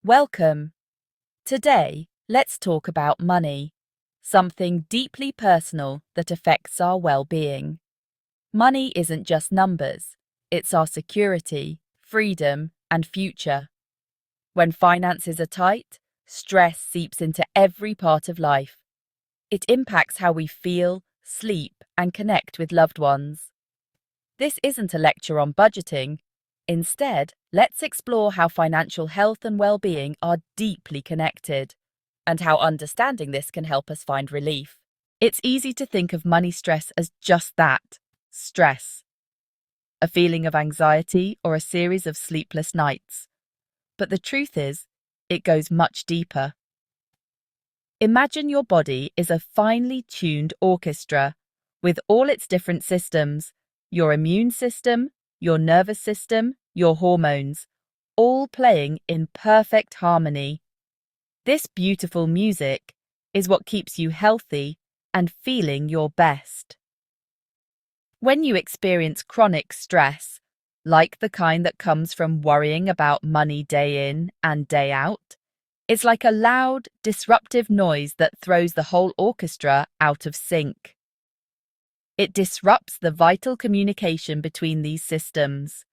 Welcome. Today, let's talk about money, something deeply personal that affects our well-being. Money isn't just numbers, it's our security, freedom, and future. When finances are tight, stress seeps into every part of life. It impacts how we feel, sleep, and connect with loved ones. This isn't a lecture on budgeting. Instead, let's explore how financial health and well-being are deeply connected, and how understanding this can help us find relief. It's easy to think of money stress as just that, stress, a feeling of anxiety or a series of sleepless nights. But the truth is, it goes much deeper. Imagine your body is a finely tuned orchestra with all its different systems, your immune system, your nervous system, your hormones, all playing in perfect harmony. This beautiful music is what keeps you healthy and feeling your best. When you experience chronic stress, like the kind that comes from worrying about money day in and day out, it's like a loud, disruptive noise that throws the whole orchestra out of sync. It disrupts the vital communication between these systems.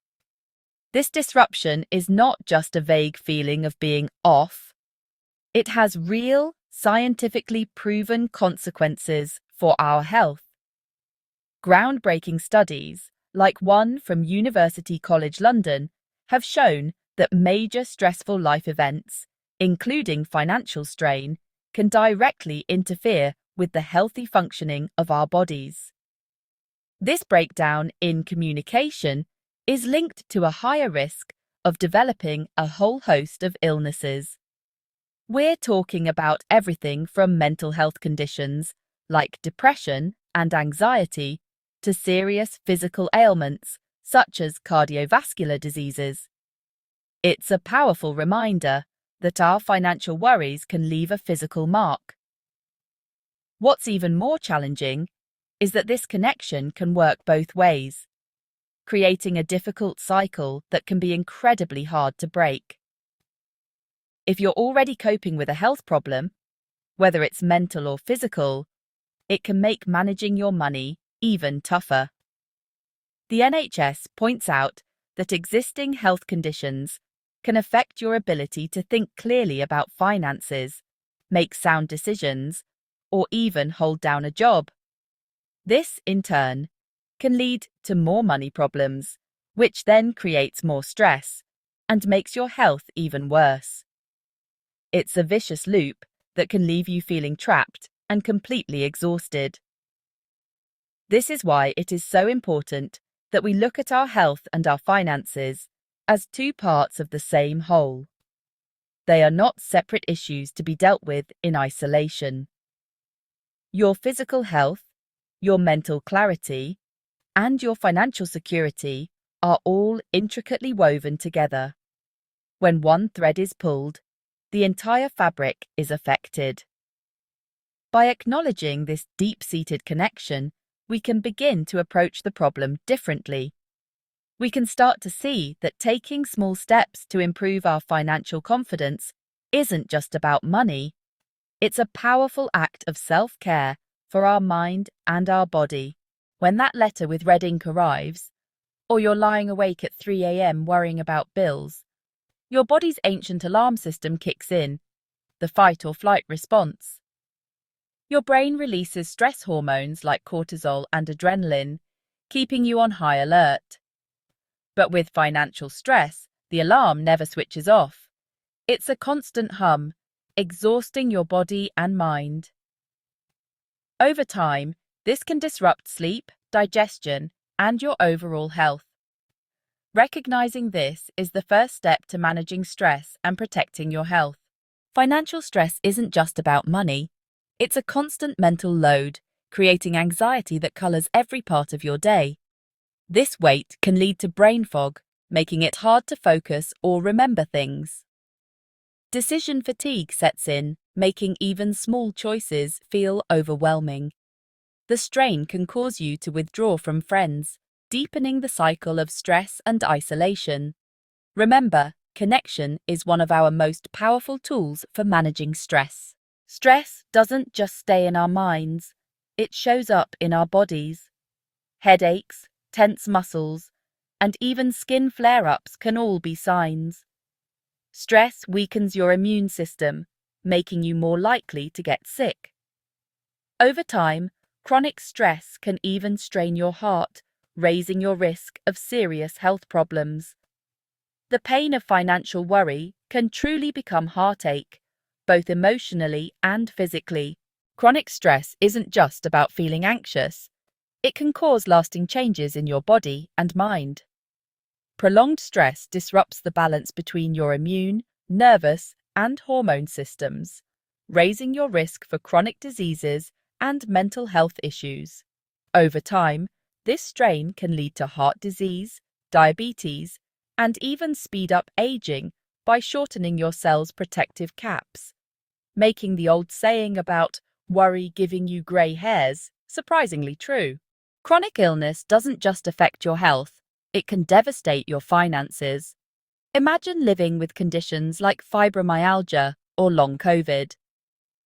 This disruption is not just a vague feeling of being off. It has real, scientifically proven consequences for our health. Groundbreaking studies, like one from University College London, have shown that major stressful life events, including financial strain, can directly interfere with the healthy functioning of our bodies. This breakdown in communication is linked to a higher risk of developing a whole host of illnesses. We're talking about everything from mental health conditions like depression and anxiety to serious physical ailments such as cardiovascular diseases. It's a powerful reminder that our financial worries can leave a physical mark. What's even more challenging is that this connection can work both ways, creating a difficult cycle that can be incredibly hard to break. If you're already coping with a health problem, whether it's mental or physical, it can make managing your money even tougher. The NHS points out that existing health conditions can affect your ability to think clearly about finances, make sound decisions, or even hold down a job. This, in turn, can lead to more money problems, which then creates more stress and makes your health even worse. It's a vicious loop that can leave you feeling trapped and completely exhausted. This is why it is so important that we look at our health and our finances as two parts of the same whole. They are not separate issues to be dealt with in isolation. Your physical health, your mental clarity, and your financial security are all intricately woven together. When one thread is pulled, the entire fabric is affected. By acknowledging this deep-seated connection, we can begin to approach the problem differently. We can start to see that taking small steps to improve our financial confidence isn't just about money. It's a powerful act of self-care for our mind and our body. When that letter with red ink arrives, or you're lying awake at 3 a.m. worrying about bills, your body's ancient alarm system kicks in, the fight or flight response. Your brain releases stress hormones like cortisol and adrenaline, keeping you on high alert. But with financial stress, the alarm never switches off. It's a constant hum, exhausting your body and mind. Over time, this can disrupt sleep, digestion, and your overall health. Recognizing this is the first step to managing stress and protecting your health. Financial stress isn't just about money. It's a constant mental load, creating anxiety that colors every part of your day. This weight can lead to brain fog, making it hard to focus or remember things. Decision fatigue sets in, making even small choices feel overwhelming. The strain can cause you to withdraw from friends, deepening the cycle of stress and isolation. Remember, Connection is one of our most powerful tools for managing stress. Stress doesn't just stay in our minds, it shows up in our bodies. Headaches, tense muscles, and even skin flare-ups can all be signs. Stress weakens your immune system, making you more likely to get sick. Over time, chronic stress can even strain your heart, raising your risk of serious health problems. The pain of financial worry can truly become heartache, both emotionally and physically. Chronic stress isn't just about feeling anxious. It can cause lasting changes in your body and mind. Prolonged stress disrupts the balance between your immune, nervous, and hormone systems, raising your risk for chronic diseases and mental health issues. Over time, this strain can lead to heart disease, diabetes, and even speed up aging by shortening your cells' protective caps, making the old saying about worry giving you grey hairs surprisingly true. Chronic illness doesn't just affect your health, it can devastate your finances. Imagine living with conditions like fibromyalgia or long COVID.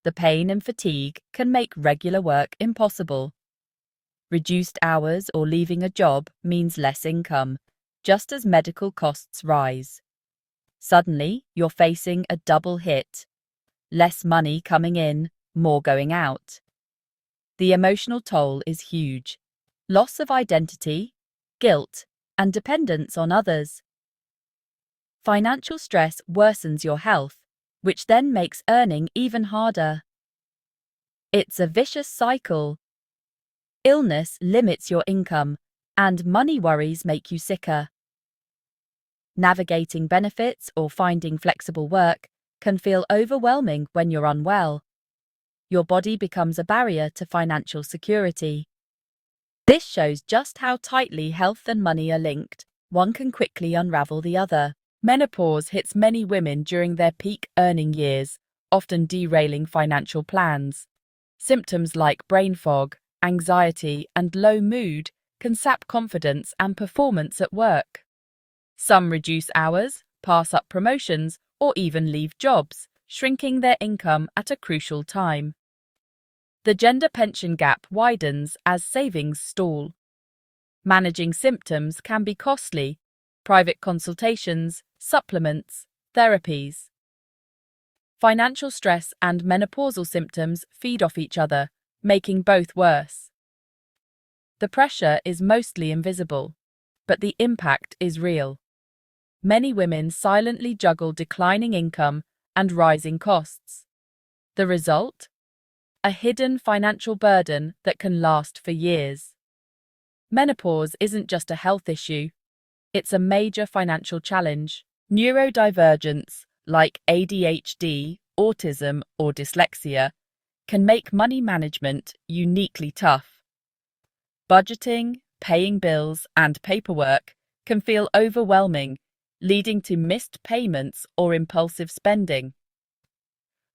The pain and fatigue can make regular work impossible. Reduced hours or leaving a job means less income, just as medical costs rise. Suddenly, you're facing a double hit. Less money coming in, more going out. The emotional toll is huge. Loss of identity, guilt, and dependence on others. Financial stress worsens your health, which then makes earning even harder. It's a vicious cycle. Illness limits your income, and money worries make you sicker. Navigating benefits or finding flexible work can feel overwhelming when you're unwell. Your body becomes a barrier to financial security. This shows just how tightly health and money are linked. One can quickly unravel the other. Menopause hits many women during their peak earning years, often derailing financial plans. Symptoms like brain fog, anxiety, and low mood can sap confidence and performance at work. Some reduce hours, pass up promotions, or even leave jobs, shrinking their income at a crucial time. The gender pension gap widens as savings stall. Managing symptoms can be costly. Private consultations, supplements, therapies. Financial stress and menopausal symptoms feed off each other, making both worse. The pressure is mostly invisible, but the impact is real. Many women silently juggle declining income and rising costs. The result? A hidden financial burden that can last for years. Menopause isn't just a health issue, it's a major financial challenge. Neurodivergence, like ADHD, autism, or dyslexia, can make money management uniquely tough. Budgeting, paying bills, and paperwork can feel overwhelming, leading to missed payments or impulsive spending.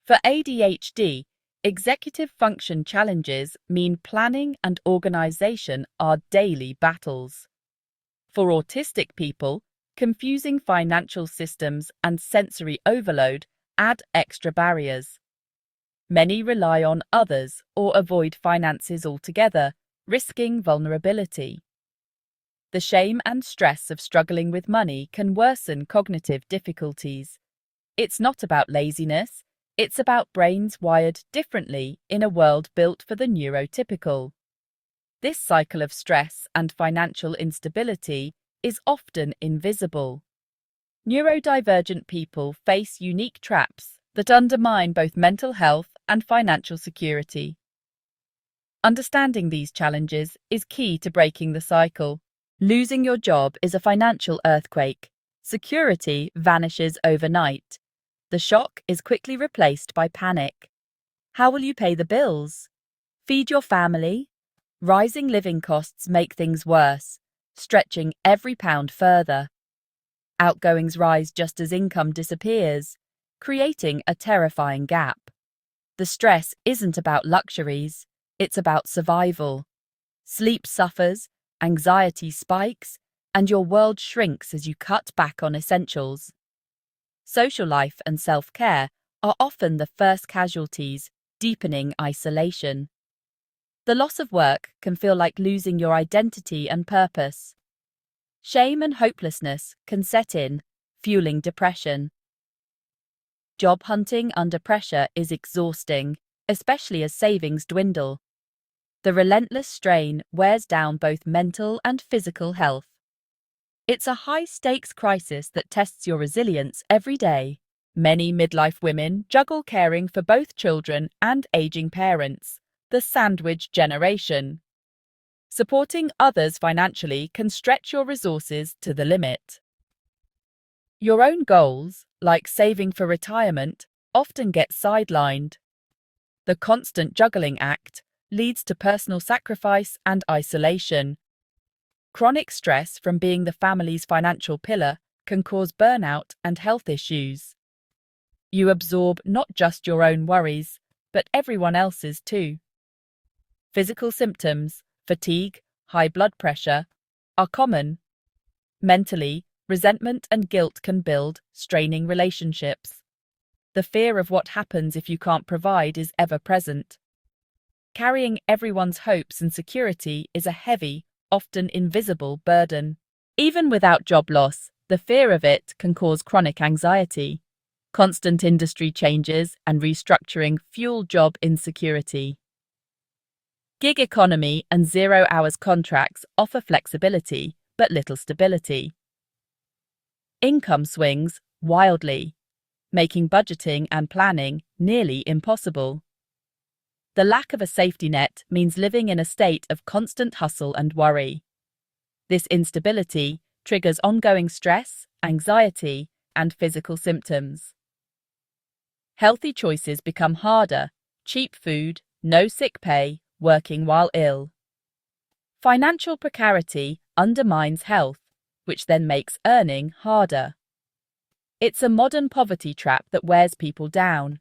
For ADHD, executive function challenges mean planning and organization are daily battles. For autistic people, confusing financial systems and sensory overload add extra barriers. Many rely on others or avoid finances altogether, risking vulnerability. The shame and stress of struggling with money can worsen cognitive difficulties. It's not about laziness, it's about brains wired differently in a world built for the neurotypical. This cycle of stress and financial instability is often invisible. Neurodivergent people face unique traps that undermine both mental health and financial security. Understanding these challenges is key to breaking the cycle. Losing your job is a financial earthquake. Security vanishes overnight. The shock is quickly replaced by panic. How will you pay the bills? Feed your family? Rising living costs make things worse, stretching every pound further. Outgoings rise just as income disappears, creating a terrifying gap. The stress isn't about luxuries, it's about survival. Sleep suffers, anxiety spikes, and your world shrinks as you cut back on essentials. Social life and self-care are often the first casualties, deepening isolation. The loss of work can feel like losing your identity and purpose. Shame and hopelessness can set in, fueling depression. Job hunting under pressure is exhausting, especially as savings dwindle. The relentless strain wears down both mental and physical health. It's a high-stakes crisis that tests your resilience every day. Many midlife women juggle caring for both children and aging parents, the sandwich generation. Supporting others financially can stretch your resources to the limit. Your own goals, like saving for retirement, often get sidelined. The constant juggling act leads to personal sacrifice and isolation. Chronic stress from being the family's financial pillar can cause burnout and health issues. You absorb not just your own worries, but everyone else's too. Physical symptoms, fatigue, high blood pressure, are common. Mentally, resentment and guilt can build, straining relationships. The fear of what happens if you can't provide is ever present. Carrying everyone's hopes and security is a heavy, often invisible burden. Even without job loss, the fear of it can cause chronic anxiety. Constant industry changes and restructuring fuel job insecurity. Gig economy and zero-hours contracts offer flexibility, but little stability. Income swings wildly, making budgeting and planning nearly impossible. The lack of a safety net means living in a state of constant hustle and worry. This instability triggers ongoing stress, anxiety, and physical symptoms. Healthy choices become harder: cheap food, no sick pay, working while ill. Financial precarity undermines health, which then makes earning harder. It's a modern poverty trap that wears people down.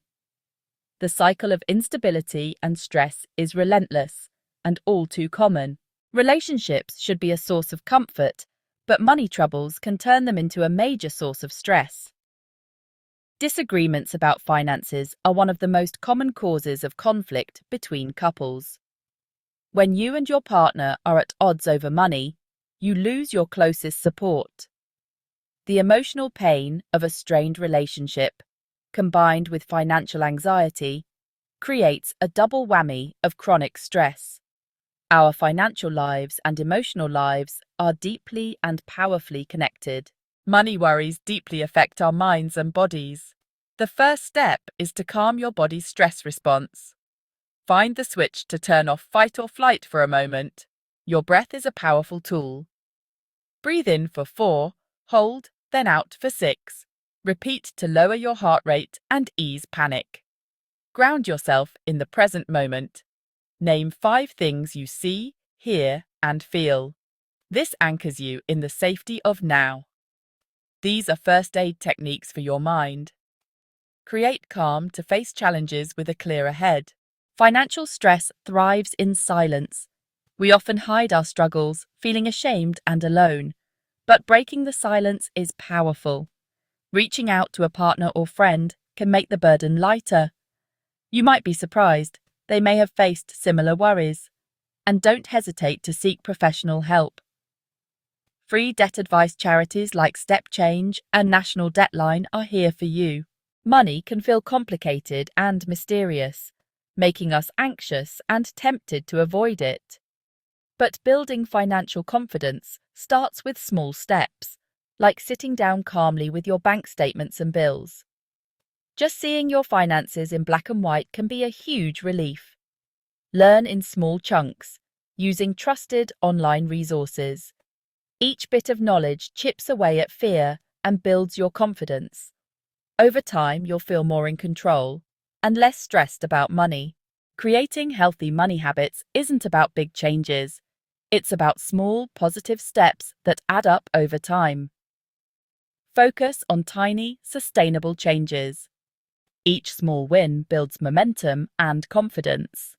The cycle of instability and stress is relentless and all too common. Relationships should be a source of comfort, but money troubles can turn them into a major source of stress. Disagreements about finances are one of the most common causes of conflict between couples. When you and your partner are at odds over money, you lose your closest support. The emotional pain of a strained relationship, combined with financial anxiety, creates a double whammy of chronic stress. Our financial lives and emotional lives are deeply and powerfully connected. Money worries deeply affect our minds and bodies. The first step is to calm your body's stress response. Find the switch to turn off fight or flight for a moment. Your breath is a powerful tool. Breathe in for 4, hold, then out for 6. Repeat to lower your heart rate and ease panic. Ground yourself in the present moment. Name 5 things you see, hear, and feel. This anchors you in the safety of now. These are first aid techniques for your mind. Create calm to face challenges with a clearer head. Financial stress thrives in silence. We often hide our struggles, feeling ashamed and alone. But breaking the silence is powerful. Reaching out to a partner or friend can make the burden lighter. You might be surprised, they may have faced similar worries. And don't hesitate to seek professional help. Free debt advice charities like Step Change and National Debtline are here for you. Money can feel complicated and mysterious, making us anxious and tempted to avoid it. But building financial confidence starts with small steps, like sitting down calmly with your bank statements and bills. Just seeing your finances in black and white can be a huge relief. Learn in small chunks, using trusted online resources. Each bit of knowledge chips away at fear and builds your confidence. Over time, you'll feel more in control and less stressed about money. Creating healthy money habits isn't about big changes. It's about small, positive steps that add up over time. Focus on tiny, sustainable changes. Each small win builds momentum and confidence.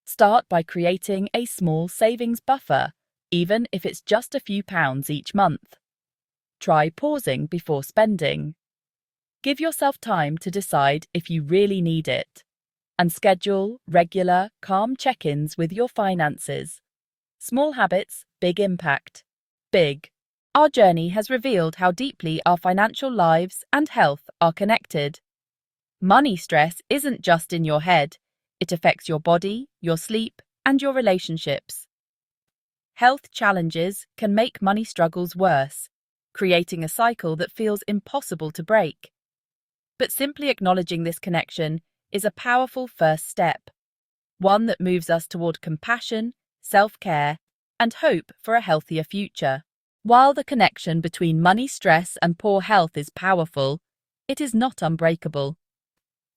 Start by creating a small savings buffer, even if it's just a few pounds each month. Try pausing before spending. Give yourself time to decide if you really need it, and schedule regular, calm check-ins with your finances. Small habits, big impact. Big. Our journey has revealed how deeply our financial lives and health are connected. Money stress isn't just in your head, it affects your body, your sleep, and your relationships. Health challenges can make money struggles worse, creating a cycle that feels impossible to break. But simply acknowledging this connection is a powerful first step, one that moves us toward compassion, self-care, and hope for a healthier future. While the connection between money stress and poor health is powerful, it is not unbreakable.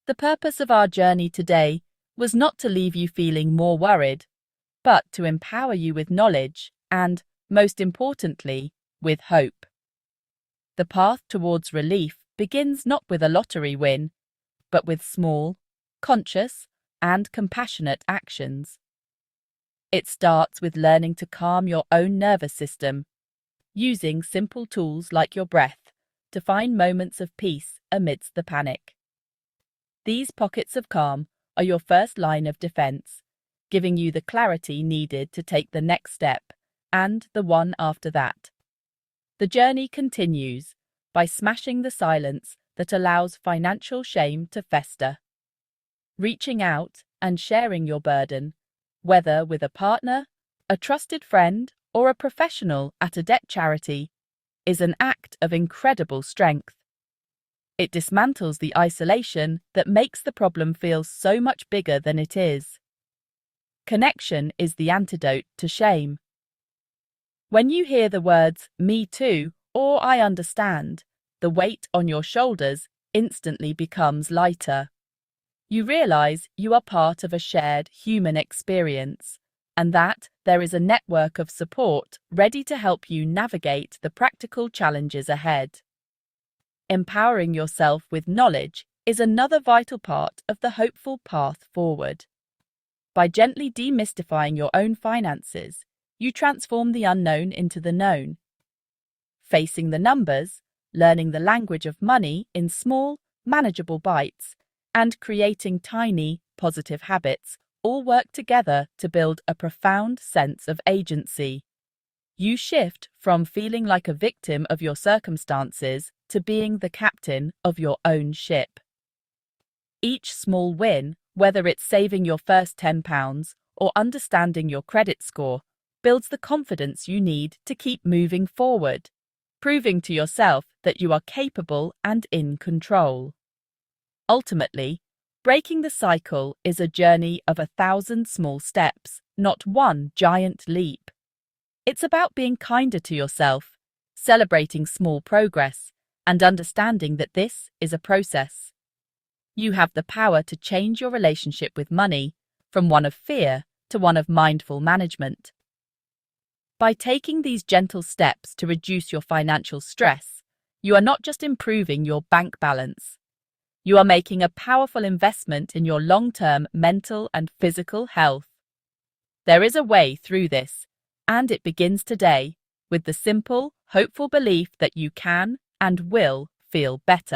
The purpose of our journey today was not to leave you feeling more worried, but to empower you with knowledge and, most importantly, with hope. The path towards relief begins not with a lottery win, but with small, conscious, and compassionate actions. It starts with learning to calm your own nervous system, using simple tools like your breath to find moments of peace amidst the panic. These pockets of calm are your first line of defense, giving you the clarity needed to take the next step and the one after that. The journey continues by smashing the silence that allows financial shame to fester. Reaching out and sharing your burden, whether with a partner, a trusted friend, or a professional at a debt charity, is an act of incredible strength. It dismantles the isolation that makes the problem feel so much bigger than it is. Connection is the antidote to shame. When you hear the words, "me too," or "I understand," the weight on your shoulders instantly becomes lighter. You realize you are part of a shared human experience, and that there is a network of support ready to help you navigate the practical challenges ahead. Empowering yourself with knowledge is another vital part of the hopeful path forward. By gently demystifying your own finances, you transform the unknown into the known. Facing the numbers, learning the language of money in small, manageable bites, and creating tiny, positive habits all work together to build a profound sense of agency. You shift from feeling like a victim of your circumstances to being the captain of your own ship. Each small win, whether it's saving your first £10 or understanding your credit score, builds the confidence you need to keep moving forward, proving to yourself that you are capable and in control. Ultimately, breaking the cycle is a journey of 1,000 small steps, not one giant leap. It's about being kinder to yourself, celebrating small progress, and understanding that this is a process. You have the power to change your relationship with money from one of fear to one of mindful management. By taking these gentle steps to reduce your financial stress, you are not just improving your bank balance. You are making a powerful investment in your long-term mental and physical health. There is a way through this, and it begins today with the simple, hopeful belief that you can and will feel better.